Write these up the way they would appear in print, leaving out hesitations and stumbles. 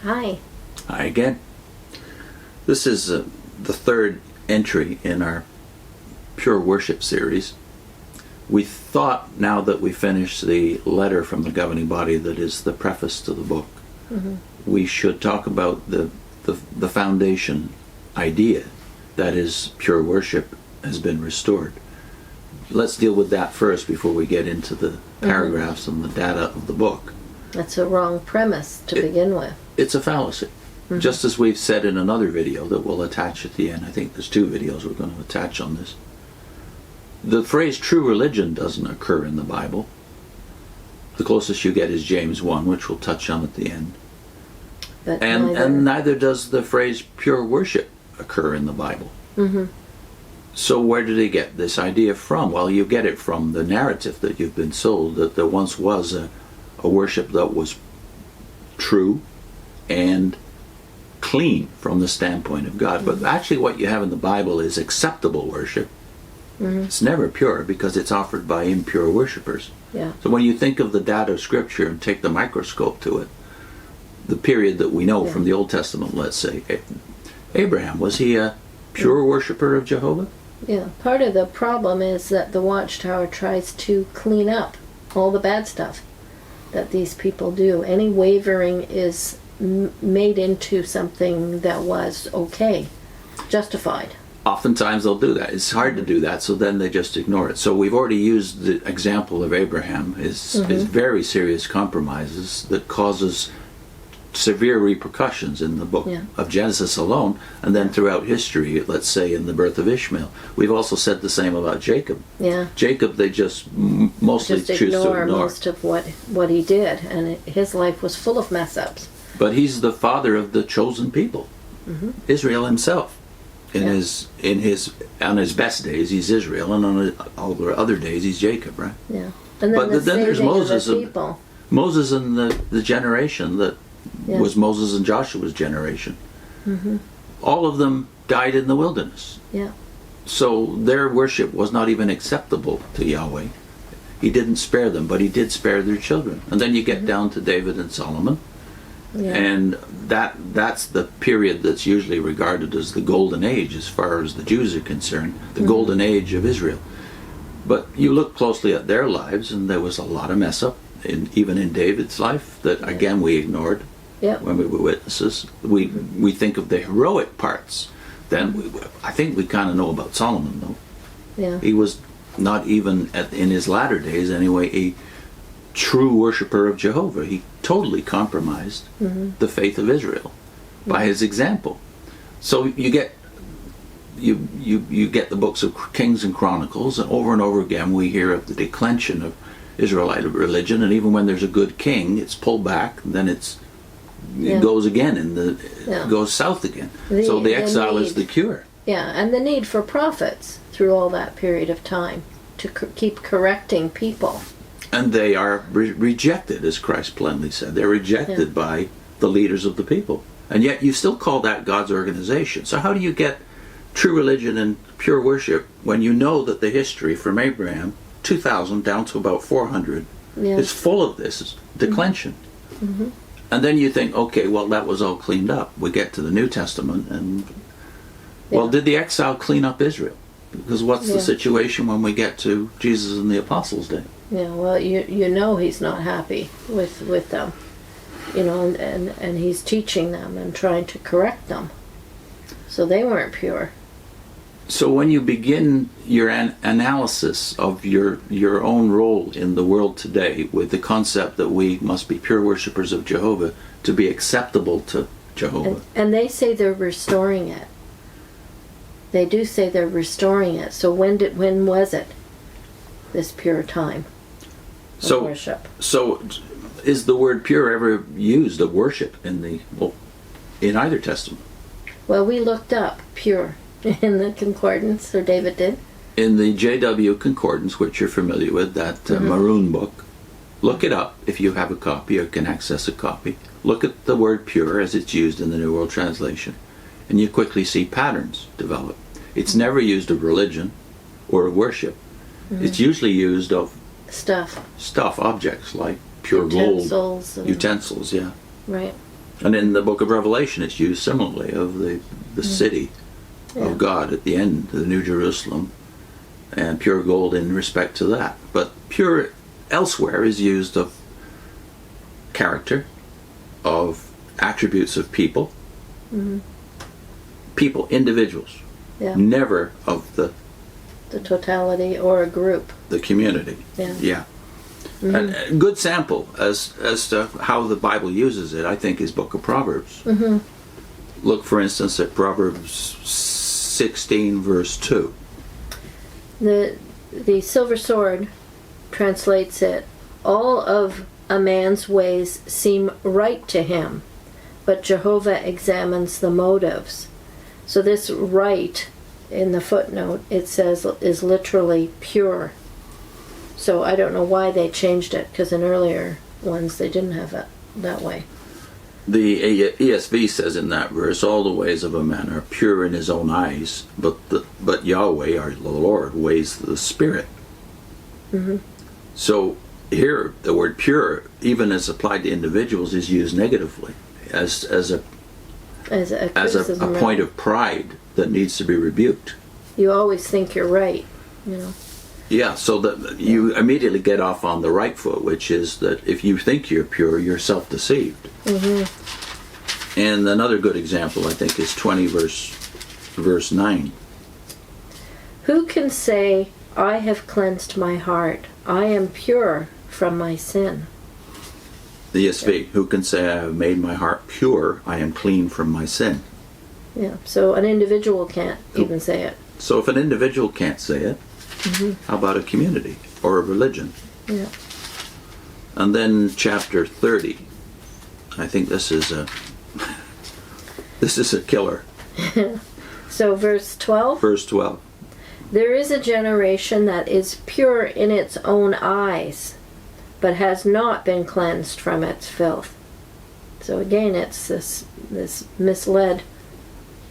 Hi. Hi again. This is the third entry in our Pure Worship series. We thought, now that we finished the letter from the governing body that is the preface to the book, we should talk about the foundation idea, that is, pure worship has been restored. Let's deal with that first before we get into the paragraphs and the data of the book. That's a wrong premise to begin with. It's a fallacy. Just as we've said in another video that we'll attach at the end. I think there's 2 videos we're going to attach on this. The phrase true religion doesn't occur in the Bible. The closest you get is James 1, which we'll touch on at the end. But And neither does the phrase pure worship occur in the Bible. So where do they get this idea from? Well, you get it from the narrative that you've been sold, that there once was a worship that was true and clean from the standpoint of God. But actually what you have in the Bible is acceptable worship. It's never pure because it's offered by impure worshipers. Yeah. So when you think of the data of Scripture and take the microscope to it, the period that we know from the Old Testament, let's say, Abraham, was he a pure worshiper of Jehovah? Yeah. Part of the problem is that the Watchtower tries to clean up all the bad stuff that these people do. Any wavering is made into something that was okay, justified. Oftentimes they'll do that. It's hard to do that, so then they just ignore it. So we've already used the example of Abraham, his very serious compromises that causes severe repercussions in the book of Genesis alone, and then throughout history, let's say in the birth of Ishmael. We've also said the same about Jacob. Yeah. Jacob, they just mostly choose to ignore. Most of what he did, and his life was full of mess-ups. But he's the father of the chosen people, Israel himself. On his best days, he's Israel, and on all the other days, he's Jacob, right? Yeah. And then But then there's Moses, the people. Moses and the generation that was Moses and Joshua's generation. All of them died in the wilderness. Yeah. So their worship was not even acceptable to Yahweh. He didn't spare them, but he did spare their children. And then you get down to David and Solomon. Yeah. And that's the period that's usually regarded as the golden age as far as the Jews are concerned, the golden age of Israel. But you look closely at their lives, and there was a lot of mess up, even in David's life, that again we ignored when we were witnesses. We think of the heroic parts. Then I think we kind of know about Solomon, though. Yeah. He was not even, in his latter days anyway, a true worshiper of Jehovah. He totally compromised the faith of Israel by his example. So you get the books of Kings and Chronicles, and over again we hear of the declension of Israelite religion, and even when there's a good king, it's pulled back, and then it goes again, and goes south again. So the exile is the cure. Yeah, and the need for prophets through all that period of time to keep correcting people. And they are rejected, as Christ plainly said. They're rejected by the leaders of the people. And yet you still call that God's organization. So how do you get true religion and pure worship when you know that the history from Abraham, 2,000 down to about 400, is full of this declension? And then you think, okay, well, that was all cleaned up. We get to the New Testament, and well, did the exile clean up Israel? Because what's the situation when we get to Jesus and the Apostles' day? Yeah, well, you know he's not happy with them, and he's teaching them and trying to correct them. So they weren't pure. So when you begin your analysis of your own role in the world today with the concept that we must be pure worshippers of Jehovah to be acceptable to Jehovah. And they say they're restoring it. They do say they're restoring it. So when was it, this pure time of worship? So is the word pure ever used of worship in either testament? Well, we looked up pure in the concordance, or David did. In the JW Concordance, which you're familiar with, that maroon book, look it up if you have a copy or can access a copy. Look at the word pure as it's used in the New World Translation, and you quickly see patterns develop. It's never used of religion or of worship. It's usually used of stuff, objects like pure utensils gold, utensils, right. And in the book of Revelation, it's used similarly of the city of God at the end, the New Jerusalem, and pure gold in respect to that. But pure elsewhere is used of character, of attributes of people, people, individuals, never of the totality or a group. The community. Yeah. A good sample as to how the Bible uses it, I think, is book of Proverbs. Look, for instance, at Proverbs 16, verse 2. The Silver Sword translates it, all of a man's ways seem right to him, but Jehovah examines the motives. So this right, in the footnote, it says is literally pure. So I don't know why they changed it, because in earlier ones they didn't have it that way. The ESV says in that verse, all the ways of a man are pure in his own eyes, but Yahweh, our Lord, weighs the spirit. So here, the word pure, even as applied to individuals, is used negatively as a point of pride that needs to be rebuked. You always think you're right, you know. Yeah, so that you immediately get off on the right foot, which is that if you think you're pure, you're self-deceived. And another good example, I think, is 20 verse 9. Who can say, I have cleansed my heart, I am pure from my sin? The ESV, who can say, I have made my heart pure, I am clean from my sin? Yeah, so an individual can't even say it. So if an individual can't say it, how about a community or a religion? Yeah. And then chapter 30. I think this is a killer. So verse 12? Verse 12. There is a generation that is pure in its own eyes, but has not been cleansed from its filth. So again, it's this misled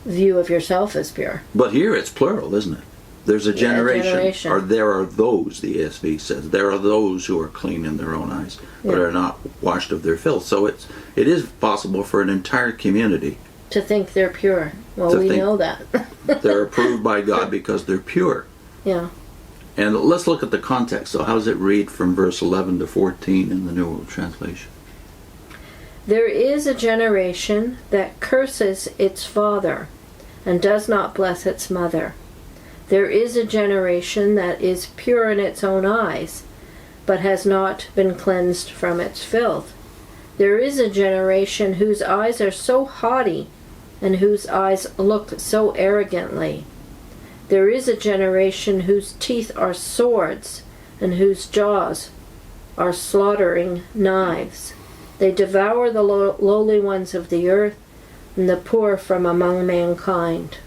view of yourself as pure. But here it's plural, isn't it? There's a generation, or there are those, the ESV says, there are those who are clean in their own eyes, but are not washed of their filth. So it is possible for an entire community to think they're pure. Well, we know that. They're approved by God because they're pure. Yeah. And let's look at the context. So how does it read from verse 11 to 14 in the New World Translation? There is a generation that curses its father and does not bless its mother. There is a generation that is pure in its own eyes, but has not been cleansed from its filth. There is a generation whose eyes are so haughty, and whose eyes look so arrogantly. There is a generation whose teeth are swords, and whose jaws are slaughtering knives. They devour the lowly ones of the earth, and the poor from among mankind.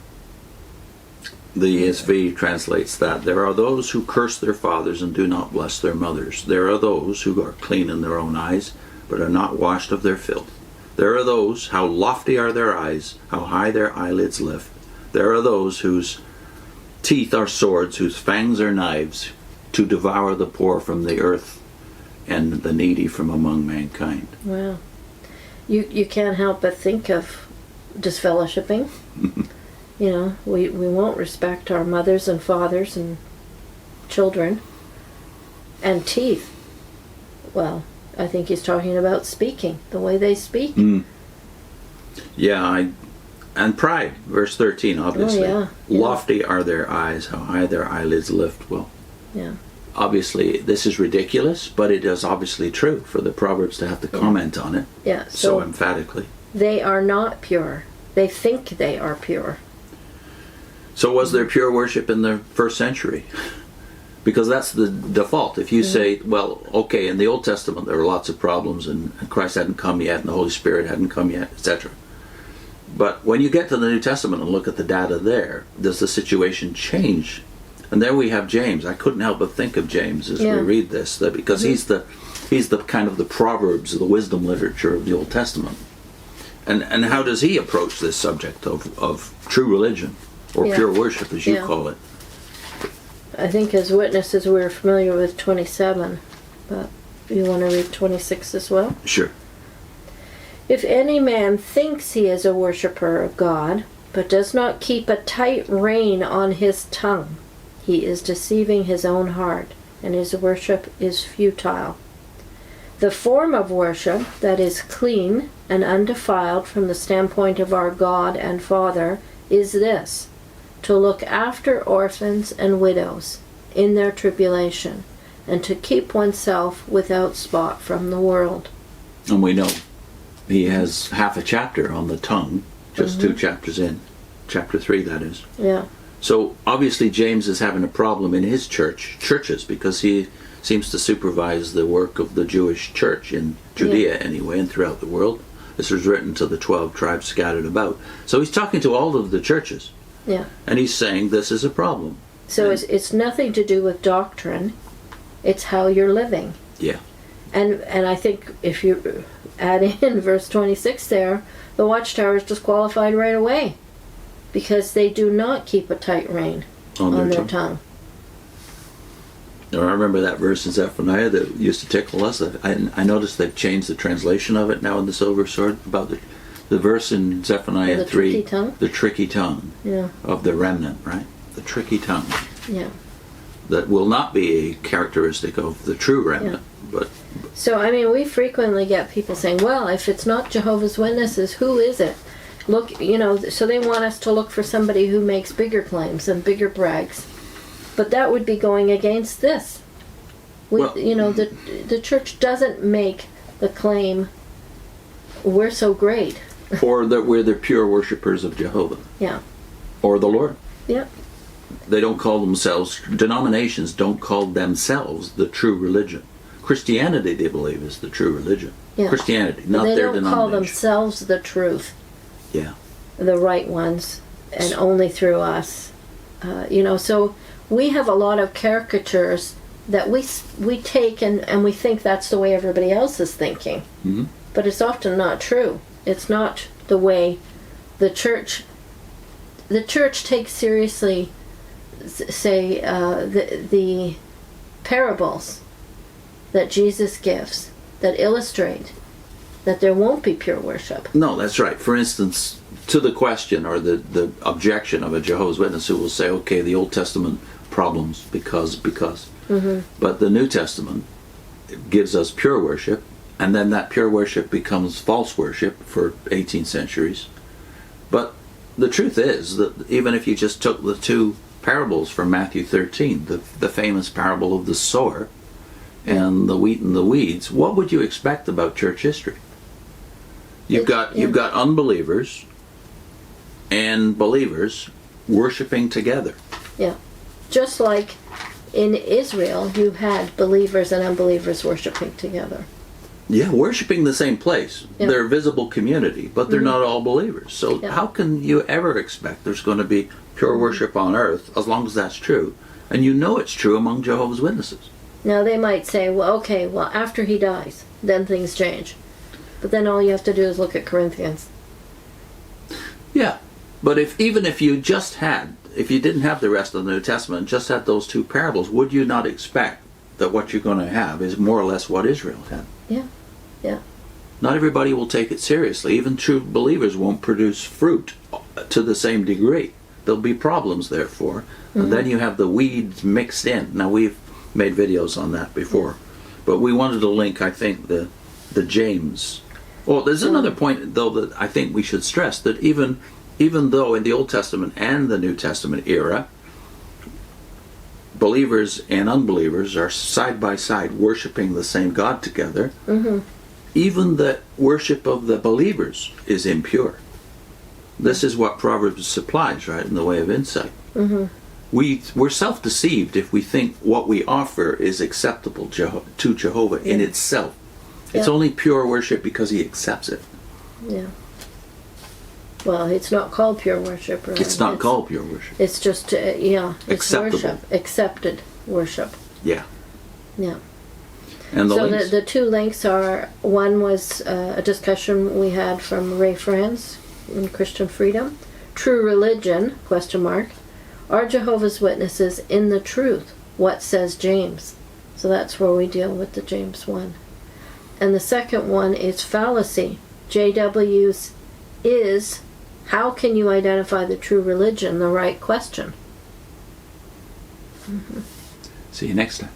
The ESV translates that. There are those who curse their fathers and do not bless their mothers. There are those who are clean in their own eyes, but are not washed of their filth. There are those, how lofty are their eyes, how high their eyelids lift. There are those whose teeth are swords, whose fangs are knives, to devour the poor from the earth and the needy from among mankind. Wow. You can't help but think of disfellowshipping. You know, we won't respect our mothers and fathers and children. And teeth. Well, I think he's talking about speaking, the way they speak. Yeah, and pride, verse 13, obviously. Yeah. Lofty are their eyes, how high their eyelids lift. Well, yeah. Obviously, this is ridiculous, but it is obviously true for the Proverbs to have to comment on it so emphatically. They are not pure. They think they are pure. So was there pure worship in the first century? Because that's the default. If you say, well, okay, in the Old Testament there were lots of problems and Christ hadn't come yet and the Holy Spirit hadn't come yet, etc. But when you get to the New Testament and look at the data there, does the situation change? And there we have James. I couldn't help but think of James as we read this, because he's the kind of the Proverbs, the wisdom literature of the Old Testament. And how does he approach this subject of true religion? Or pure worship, as you call it. I think as witnesses we're familiar with 27, but you want to read 26 as well? Sure. If any man thinks he is a worshipper of God, but does not keep a tight rein on his tongue, he is deceiving his own heart, and his worship is futile. The form of worship that is clean and undefiled from the standpoint of our God and Father is this: to look after orphans and widows in their tribulation, and to keep oneself without spot from the world. And we know he has half a chapter on the tongue, just 2 chapters in. Chapter 3, that is. Yeah. So obviously James is having a problem in his churches, because he seems to supervise the work of the Jewish church in Judea anyway, and throughout the world. This was written to the 12 tribes scattered about. So he's talking to all of the churches. Yeah. And he's saying this is a problem. So it's nothing to do with doctrine. It's how you're living. Yeah. And I think if you add in verse 26 there, the Watchtower is disqualified right away, because they do not keep a tight rein on their tongue. Now, I remember that verse in Zephaniah that used to tickle us. I noticed they've changed the translation of it now in the Silver Sword, about the verse in Zephaniah 3. Tricky tongue? The tricky tongue of the remnant, right? The tricky tongue. Yeah. That will not be a characteristic of the true remnant. But so, I mean, we frequently get people saying, well, if it's not Jehovah's Witnesses, who is it? Look, so they want us to look for somebody who makes bigger claims and bigger brags. But that would be going against this. The church doesn't make the claim, we're so great. Or that we're the pure worshippers of Jehovah. Yeah. Or the Lord. Yeah. They don't call themselves, denominations don't call themselves the true religion. Christianity, they believe, is the true religion. Yeah. Christianity, not their denomination. They don't call themselves the truth. Yeah. The right ones, and only through us. So we have a lot of caricatures that we take and we think that's the way everybody else is thinking. Mm-hmm. But it's often not true. It's not the way the church takes seriously, say, the parables that Jesus gives that illustrate that there won't be pure worship. No, that's right. For instance, to the question or the objection of a Jehovah's Witness who will say, okay, the Old Testament problems because. Mm-hmm. But the New Testament gives us pure worship, and then that pure worship becomes false worship for 18 centuries. But the truth is that even if you just took the 2 parables from Matthew 13, the famous parable of the sower and the wheat and the weeds, what would you expect about church history? You've got unbelievers and believers worshiping together. Yeah. Just like in Israel, you had believers and unbelievers worshiping together. Yeah, worshiping the same place. Yeah. They're a visible community, but they're not all believers. So how can you ever expect there's going to be pure worship on earth, as long as that's true? And it's true among Jehovah's Witnesses. Now they might say, well, after he dies, then things change. But then all you have to do is look at Corinthians. Yeah, but if you didn't have the rest of the New Testament, just had those 2 parables, would you not expect that what you're going to have is more or less what Israel had? Yeah, yeah. Not everybody will take it seriously. Even true believers won't produce fruit to the same degree. There'll be problems, therefore. Mm-hmm. And then you have the weeds mixed in. Now, we've made videos on that before. But we wanted to link, I think, the James. Well, there's another point, though, that I think we should stress, that even though in the Old Testament and the New Testament era, believers and unbelievers are side by side worshiping the same God together, even the worship of the believers is impure. This is what Proverbs supplies, right, in the way of insight. Mm-hmm. We're self-deceived if we think what we offer is acceptable to Jehovah in itself. It's only pure worship because he accepts it. Yeah. Well, it's not called pure worship, right? It's not called pure worship. It's just, it's acceptable. Worship. Accepted worship. Yeah. Yeah. And the 2 links are, one was a discussion we had from Ray Franz in Christian Freedom. True religion, ? Are Jehovah's Witnesses in the truth? What says James? So that's where we deal with the James one. And the second one is fallacy. JW's is, how can you identify the true religion? The right question. See you next time.